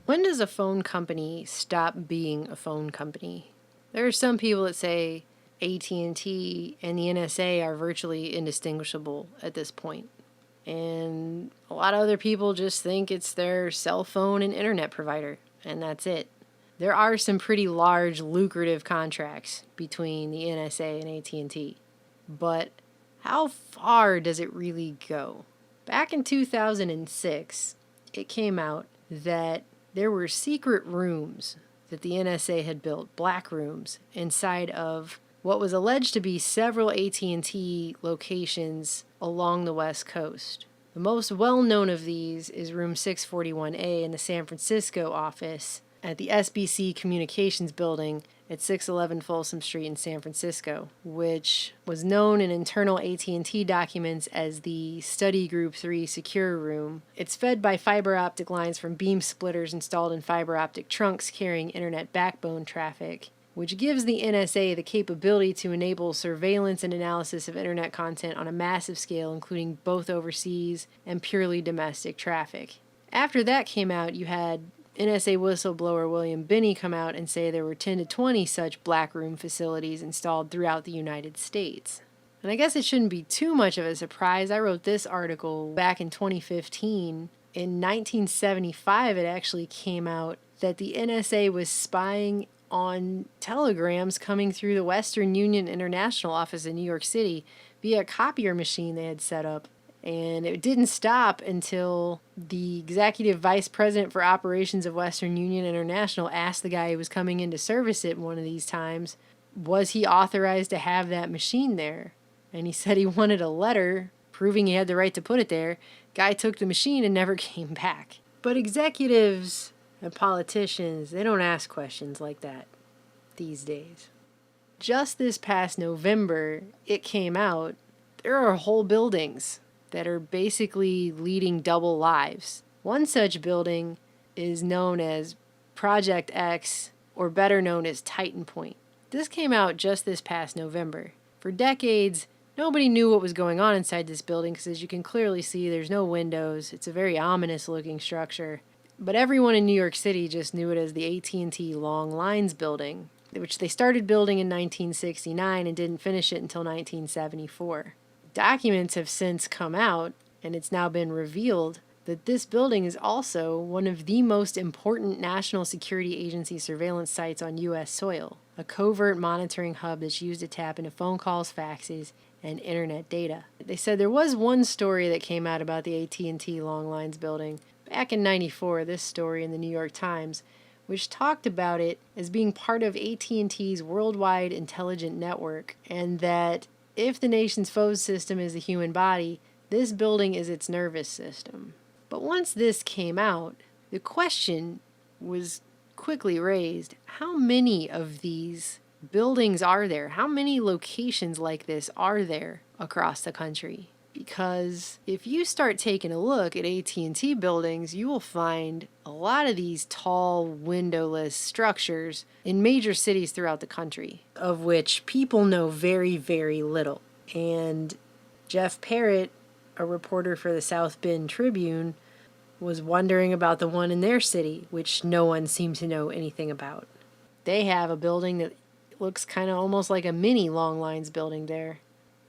When does a phone company stop being a phone company? There are some people that say AT&T and the NSA are virtually indistinguishable at this point. And a lot of other people just think it's their cell phone and internet provider, and that's it. There are some pretty large, lucrative contracts between the NSA and AT&T. But how far does it really go? Back in 2006, it came out that there were secret rooms that the NSA had built, black rooms, inside of what was alleged to be several AT&T locations along the West Coast. The most well-known of these is room 641A in the San Francisco office at the SBC Communications Building at 611 Folsom Street in San Francisco, which was known in internal AT&T documents as the Study Group 3 Secure Room. It's fed by fiber optic lines from beam splitters installed in fiber optic trunks carrying internet backbone traffic, which gives the NSA the capability to enable surveillance and analysis of internet content on a massive scale, including both overseas and purely domestic traffic. After that came out, you had NSA whistleblower William Binney come out and say there were 10 to 20 such black room facilities installed throughout the United States. And I guess it shouldn't be too much of a surprise. I wrote this article back in 2015. In 1975, it actually came out that the NSA was spying on telegrams coming through the Western Union International office in New York City via a copier machine they had set up. And it didn't stop until the executive vice president for operations of Western Union International asked the guy who was coming in to service it one of these times, was he authorized to have that machine there? And he said he wanted a letter proving he had the right to put it there. Guy took the machine and never came back. But executives and politicians, they don't ask questions like that these days. Just this past November, it came out, there are whole buildings that are basically leading double lives. One such building is known as Project X, or better known as Titan Point. This came out just this past November. For decades, nobody knew what was going on inside this building because, as you can clearly see, there's no windows. It's a very ominous looking structure. But everyone in New York City just knew it as the AT&T Long Lines Building, which they started building in 1969 and didn't finish it until 1974. Documents have since come out, and it's now been revealed that this building is also one of the most important National Security Agency surveillance sites on U.S. soil, a covert monitoring hub that's used to tap into phone calls, faxes, and internet data. They said there was one story that came out about the AT&T Long Lines Building back in '94, this story in the New York Times, which talked about it as being part of AT&T's worldwide intelligent network, and that if the nation's phone system is the human body, this building is its nervous system. But once this came out, the question was quickly raised, how many of these buildings are there? How many locations like this are there across the country? Because if you start taking a look at AT&T buildings, you will find a lot of these tall, windowless structures in major cities throughout the country, of which people know very, very little. And Jeff Parrott, a reporter for the South Bend Tribune, was wondering about the one in their city, which no one seemed to know anything about. They have a building that looks kind of almost like a mini Long Lines building there.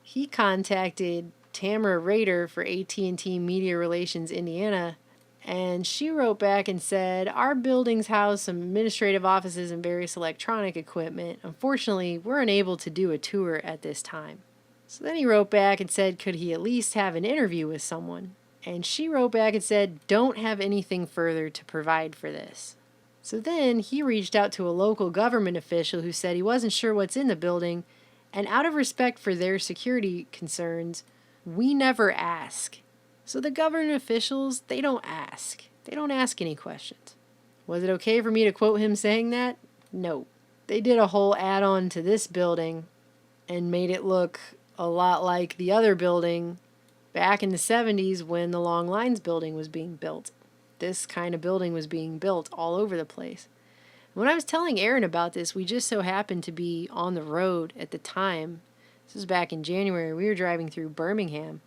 He contacted Tamara Rader for AT&T Media Relations Indiana, and she wrote back and said, our buildings house some administrative offices and various electronic equipment. Unfortunately, we're unable to do a tour at this time. So then he wrote back and said, could he at least have an interview with someone? And she wrote back and said, don't have anything further to provide for this. So then he reached out to a local government official who said he wasn't sure what's in the building, and out of respect for their security concerns, we never ask. So the government officials, they don't ask. They don't ask any questions. Was it okay for me to quote him saying that? No. They did a whole add-on to this building and made it look a lot like the other building back in the 70s when the Long Lines building was being built. This kind of building was being built all over the place. When I was telling Aaron about this, we just so happened to be on the road at the time. This was back in January. We were driving through Birmingham,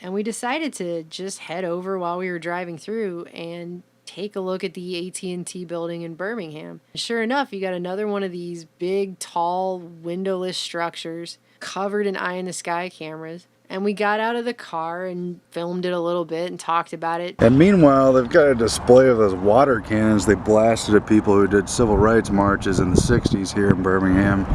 and we decided to just head over while we were driving through and take a look at the AT&T building in Birmingham. Sure enough, you got another one of these big, tall, windowless structures covered in eye-in-the-sky cameras. And we got out of the car and filmed it a little bit and talked about it. And meanwhile, they've got a display of those water cannons they blasted at people who did civil rights marches in the 60s here in Birmingham,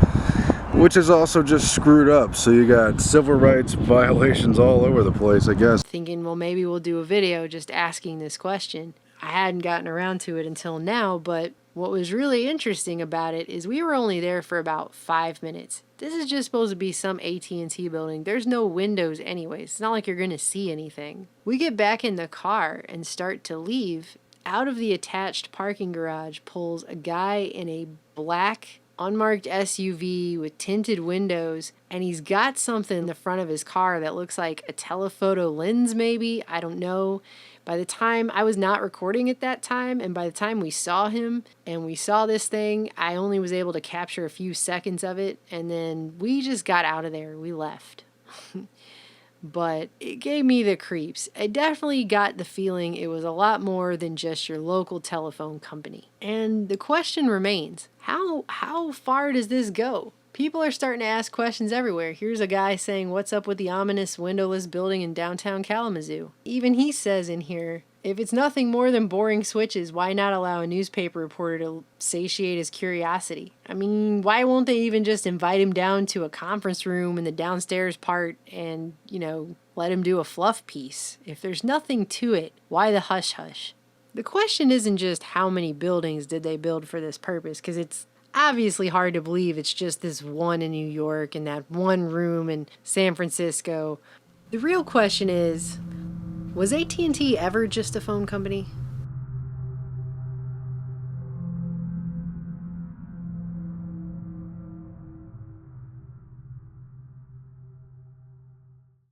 which is also just screwed up. So you got civil rights violations all over the place, I guess. Thinking, well, maybe we'll do a video just asking this question. I hadn't gotten around to it until now, but what was really interesting about it is we were only there for about 5 minutes. This is just supposed to be some AT&T building. There's no windows anyways. It's not like you're going to see anything. We get back in the car and start to leave. Out of the attached parking garage pulls a guy in a black unmarked SUV with tinted windows, and he's got something in the front of his car that looks like a telephoto lens maybe. I don't know. By the time I was not recording at that time, and by the time we saw him and we saw this thing, I only was able to capture a few seconds of it, and then we just got out of there. We left. But it gave me the creeps. I definitely got the feeling it was a lot more than just your local telephone company. And the question remains, how far does this go? People are starting to ask questions everywhere. Here's a guy saying, what's up with the ominous windowless building in downtown Kalamazoo? Even he says in here, if it's nothing more than boring switches, why not allow a newspaper reporter to satiate his curiosity? I mean, why won't they even just invite him down to a conference room in the downstairs part and, let him do a fluff piece? If there's nothing to it, why the hush-hush? The question isn't just how many buildings did they build for this purpose, because it's obviously hard to believe it's just this one in New York and that one room in San Francisco. The real question is, was AT&T ever just a phone company?